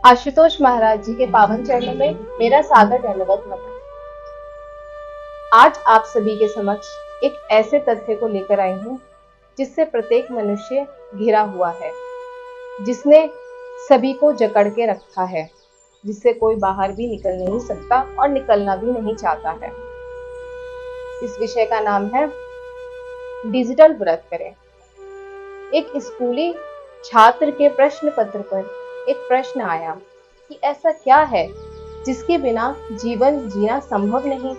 आशुतोष महाराज जी के पावन चरणों में मेरा सादर दंडवत नमन। आज आप सभी के समक्ष एक ऐसे तथ्य को लेकर आई हूँ जिससे प्रत्येक मनुष्य घिरा हुआ है, जिसने सभी को जकड़ के रखा है, जिससे कोई बाहर भी निकल नहीं सकता और निकलना भी नहीं चाहता है। इस विषय का नाम है डिजिटल व्रत करें। एक स्कूली छात्र के प्रश्न पत्र पर एक प्रश्न आया कि ऐसा क्या है जिसके बिना जीवन जीना संभव नहीं।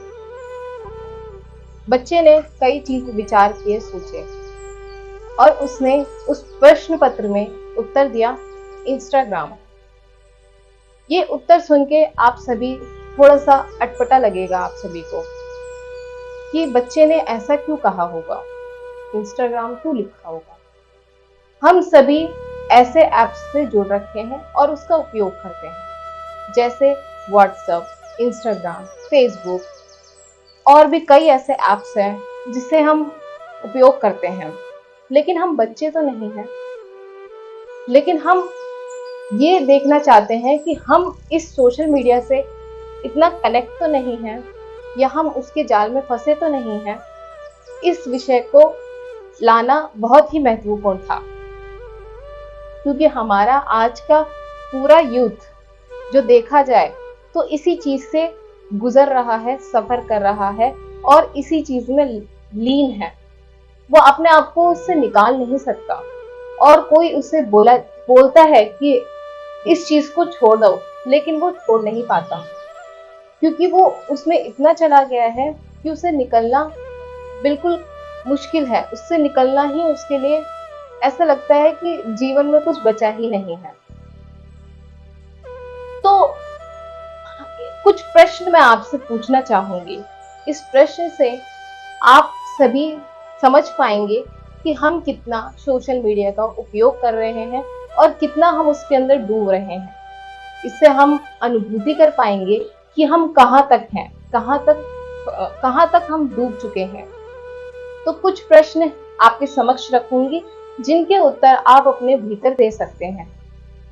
बच्चे ने कई चीज विचार किए, सोचे और उसने उस प्रश्न पत्र में उत्तर दिया इंस्टाग्राम। ये उत्तर सुन के आप सभी थोड़ा सा अटपटा लगेगा आप सभी को कि बच्चे ने ऐसा क्यों कहा होगा, इंस्टाग्राम क्यों लिखा होगा। हम सभी ऐसे ऐप्स से जुड़ रखे हैं और उसका उपयोग करते हैं, जैसे व्हाट्सएप, इंस्टाग्राम, फेसबुक और भी कई ऐसे ऐप्स हैं जिसे हम उपयोग करते हैं। लेकिन हम बच्चे तो नहीं हैं, लेकिन हम ये देखना चाहते हैं कि हम इस सोशल मीडिया से इतना कनेक्ट तो नहीं हैं या हम उसके जाल में फंसे तो नहीं हैं। इस विषय को लाना बहुत ही महत्वपूर्ण था, क्योंकि हमारा आज का पूरा यूथ जो देखा जाए तो इसी चीज से गुजर रहा है, सफर कर रहा है और इसी चीज में लीन है। वो अपने आप को उससे निकाल नहीं सकता और कोई उससे बोलता है कि इस चीज को छोड़ दो, लेकिन वो छोड़ नहीं पाता, क्योंकि वो उसमें इतना चला गया है कि उसे निकलना बिल्कुल मुश्किल है। उससे निकलना ही उसके लिए ऐसा लगता है कि जीवन में कुछ बचा ही नहीं है। तो कुछ प्रश्न मैं आपसे पूछना चाहूंगी। इस प्रश्न से आप सभी समझ पाएंगे कि हम कितना सोशल मीडिया का उपयोग कर रहे हैं और कितना हम उसके अंदर डूब रहे हैं। इससे हम अनुभूति कर पाएंगे कि हम कहाँ तक हैं, कहाँ तक हम डूब चुके हैं। तो कुछ प्रश्न आपके समक्ष रखूंगी जिनके उत्तर आप अपने भीतर दे सकते हैं,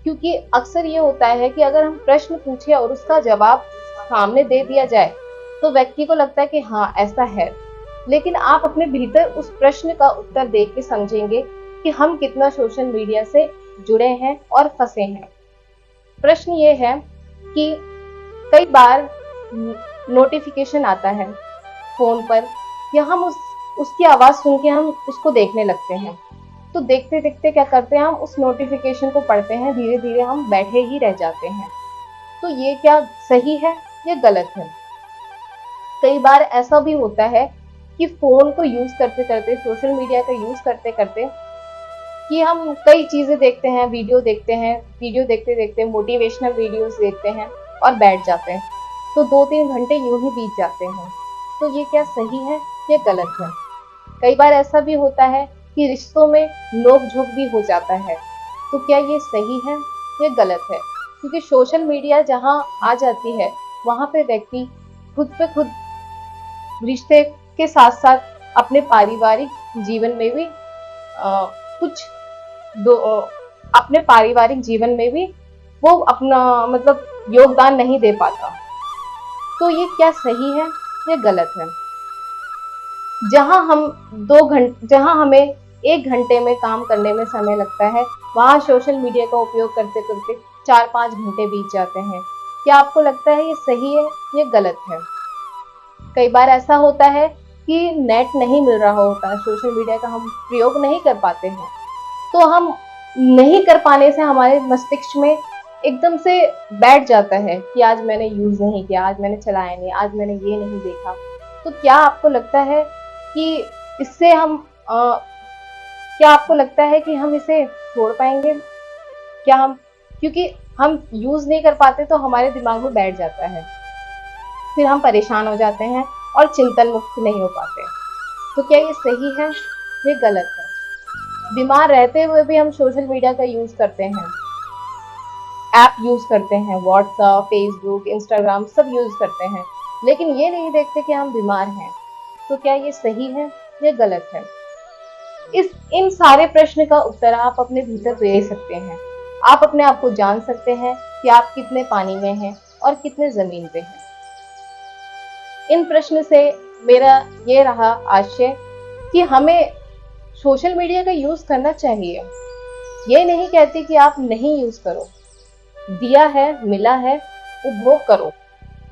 क्योंकि अक्सर ये होता है कि अगर हम प्रश्न पूछे और उसका जवाब सामने दे दिया जाए तो व्यक्ति को लगता है कि हाँ ऐसा है, लेकिन आप अपने भीतर उस प्रश्न का उत्तर देख के समझेंगे कि हम कितना सोशल मीडिया से जुड़े हैं और फंसे हैं। प्रश्न ये है कि कई बार नोटिफिकेशन आता है फोन पर या हम उसकी आवाज सुन के हम उसको देखने लगते हैं। तो देखते देखते क्या करते हैं, हम उस नोटिफिकेशन को पढ़ते हैं, धीरे धीरे हम बैठे ही रह जाते हैं। तो ये क्या सही है या गलत है? कई बार ऐसा भी होता है कि फोन को यूज करते करते, सोशल मीडिया का यूज करते करते कि हम कई चीजें देखते हैं, वीडियो देखते देखते मोटिवेशनल वीडियोस देखते हैं और बैठ जाते हैं। तो 2-3 घंटे यूं ही बीत जाते हैं। तो ये क्या सही है या गलत है? कई बार ऐसा भी होता है कि रिश्तों में नोक झोंक भी हो जाता है। तो क्या ये सही है या गलत है? क्योंकि सोशल मीडिया जहाँ आ जाती है वहां पे व्यक्ति खुद पे खुद रिश्ते के साथ साथ अपने पारिवारिक जीवन में भी अपने पारिवारिक जीवन में भी वो अपना मतलब योगदान नहीं दे पाता। तो ये क्या सही है या गलत है? जहां हमें 1 घंटे में काम करने में समय लगता है, वहां सोशल मीडिया का उपयोग करते करते 4-5 घंटे बीत जाते हैं। क्या आपको लगता है ये सही है या गलत है? कई बार ऐसा होता है कि नेट नहीं मिल रहा होता, सोशल मीडिया का हम प्रयोग नहीं कर पाते हैं। तो हम नहीं कर पाने से हमारे मस्तिष्क में एकदम से बैठ जाता है कि आज मैंने यूज नहीं किया, आज मैंने चलाया नहीं, आज मैंने ये नहीं देखा। तो क्या आपको लगता है कि इससे क्या आपको लगता है कि हम इसे छोड़ पाएंगे? क्योंकि हम यूज नहीं कर पाते तो हमारे दिमाग में बैठ जाता है, फिर हम परेशान हो जाते हैं और चिंतन मुक्त नहीं हो पाते। तो क्या ये सही है या गलत है? बीमार रहते हुए भी हम सोशल मीडिया का यूज करते हैं, ऐप यूज करते हैं, व्हाट्सएप, फेसबुक, इंस्टाग्राम सब यूज करते हैं, लेकिन ये नहीं देखते कि हम बीमार हैं। तो क्या ये सही है या गलत है? इन सारे प्रश्न का उत्तर आप अपने भीतर दे सकते हैं। आप अपने आप को जान सकते हैं कि आप कितने पानी में हैं और कितने जमीन पे हैं। इन प्रश्न से मेरा ये रहा आशय कि हमें सोशल मीडिया का यूज करना चाहिए। ये नहीं कहती कि आप नहीं यूज करो, दिया है मिला है, उपभोग करो,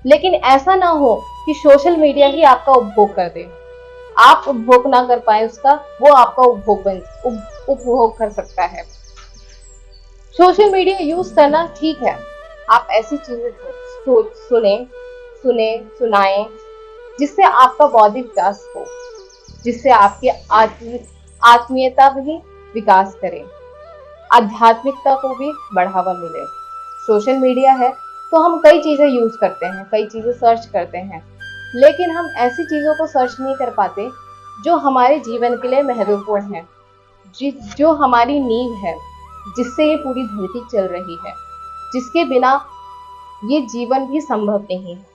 लेकिन ऐसा ना हो कि सोशल मीडिया ही आपका उपभोग कर दे। आप उपभोग ना कर पाए उसका, वो आपका उपभोग कर सकता है। सोशल मीडिया यूज करना ठीक है, आप ऐसी चीजें सुने सुने सुनाएं जिससे आपका बौद्धिक विकास हो, जिससे आपकी आत्मीयता भी विकास करे, आध्यात्मिकता को भी बढ़ावा मिले। सोशल मीडिया है तो हम कई चीजें यूज करते हैं, कई चीजें सर्च करते हैं, लेकिन हम ऐसी चीजों को सर्च नहीं कर पाते जो हमारे जीवन के लिए महत्वपूर्ण है, जो हमारी नींव है, जिससे ये पूरी धरती चल रही है, जिसके बिना ये जीवन भी संभव नहीं है।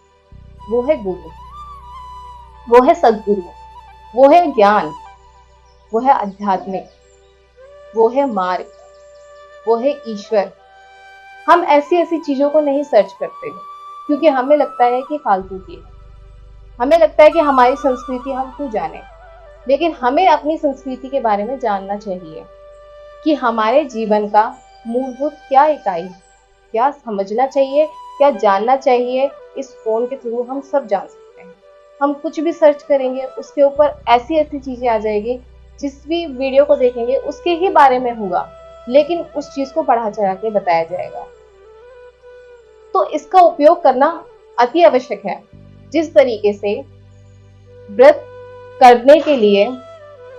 वो है गुरु, वो है सदगुरु, वो है ज्ञान, वो है आध्यात्मिक, वो है मार्ग, वो है ईश्वर। हम ऐसी ऐसी चीजों को नहीं सर्च करते क्योंकि हमें लगता है कि फालतू की है, हमें लगता है कि हमारी संस्कृति हम क्यों जाने। लेकिन हमें अपनी संस्कृति के बारे में जानना चाहिए कि हमारे जीवन का मूलभूत क्या इकाई, क्या समझना चाहिए, क्या जानना चाहिए। इस फोन के थ्रू हम सब जान सकते हैं। हम कुछ भी सर्च करेंगे उसके ऊपर ऐसी ऐसी चीजें आ जाएगी, जिस भी वीडियो को देखेंगे उसके ही बारे में होगा, लेकिन उस चीज को बढ़ा चढ़ा के बताया जाएगा। तो इसका उपयोग करना अति आवश्यक है। जिस तरीके से व्रत करने के लिए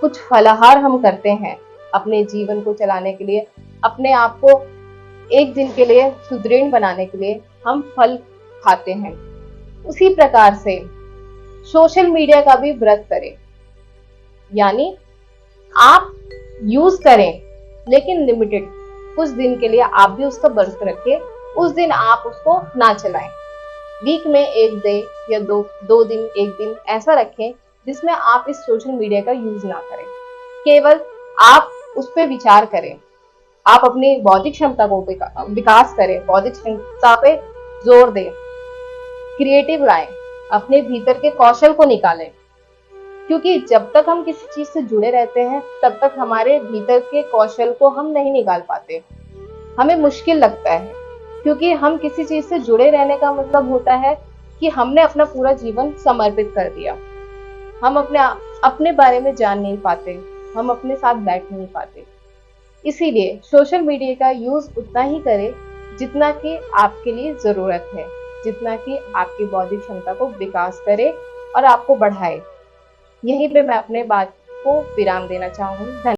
कुछ फलाहार हम करते हैं, अपने जीवन को चलाने के लिए, अपने आप को एक दिन के लिए सुदृढ़ बनाने के लिए हम फल खाते हैं, उसी प्रकार से सोशल मीडिया का भी व्रत करें। यानी आप यूज करें लेकिन लिमिटेड, कुछ दिन के लिए आप भी उसका व्रत रखें, उस दिन आप उसको ना चलाएं। वीक में एक डे या दो दिन, एक दिन ऐसा रखें जिसमें आप इस सोशल मीडिया का यूज ना करें, केवल आप उस पर विचार करें, आप अपनी बौद्धिक क्षमता को विकास करें, बौद्धिक क्षमता पे जोर दें, क्रिएटिव लाएं, अपने भीतर के कौशल को निकालें। क्योंकि जब तक हम किसी चीज से जुड़े रहते हैं तब तक हमारे भीतर के कौशल को हम नहीं निकाल पाते, हमें मुश्किल लगता है। क्योंकि हम किसी चीज से जुड़े रहने का मतलब होता है कि हमने अपना पूरा जीवन समर्पित कर दिया। हम अपने बारे में जान नहीं पाते, हम अपने साथ बैठ नहीं पाते। इसीलिए सोशल मीडिया का यूज उतना ही करें जितना कि आपके लिए जरूरत है, जितना कि आपकी बौद्धिक क्षमता को विकास करे और आपको बढ़ाए। यहीं पे मैं अपने बात को विराम देना चाहूंगी।